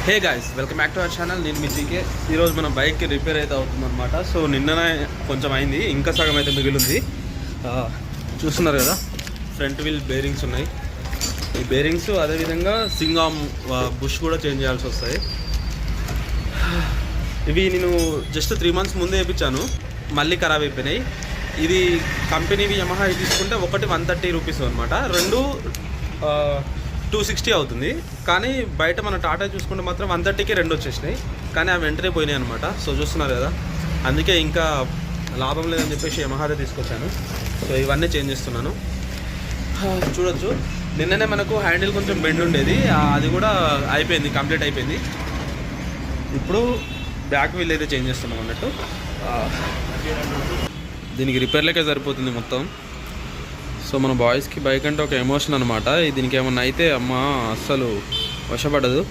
Hey guys, welcome back to our channel. నేను మీ GK. ఈరోజు మన బైక్ రిపేర్ అయితే అవుతుందన్నమాట. సో నిన్ననే కొంచెం అయింది, ఇంకా సగం అయితే మిగిలింది. చూస్తున్నారు కదా, ఫ్రంట్ వీల్ బేరింగ్స్ ఉన్నాయి. ఈ బేరింగ్స్ అదేవిధంగా సింగామ్ బుష్ కూడా చేంజ్ చేయాల్సి వస్తాయి. ఇవి నేను జస్ట్ 3 months ముందే వేయించాను, మళ్ళీ ఖరాబ్ అయిపోయినాయి. ఇది కంపెనీవి యమహా తీసుకుంటే ఒకటి 130 రూపీస్ అనమాట, రెండు 260 అవుతుంది. కానీ బయట మన టాటా చూసుకుంటే మాత్రం 130కి రెండు వచ్చేసినాయి, కానీ అవి వెంటనే పోయినాయి అనమాట. సో చూస్తున్నారు కదా, అందుకే ఇంకా లాభం లేదని చెప్పేసి యమహాదే తీసుకొచ్చాను. సో ఇవన్నీ చేంజ్ చేస్తున్నాను. చూడొచ్చు, నిన్ననే మనకు హ్యాండిల్ కొంచెం బెండ్ ఉండేది, అది కూడా అయిపోయింది, కంప్లీట్ అయిపోయింది. ఇప్పుడు బ్యాక్ వీల్ అయితే చేంజ్ చేస్తున్నాం అన్నట్టు. దీనికి రిపేర్లకే సరిపోతుంది మొత్తం. సో మన బాయ్స్కి బైక్ అంటే ఒక ఎమోషన్ అనమాట. దీనికి ఏమన్నా అయితే అమ్మ అస్సలు వశపడదు.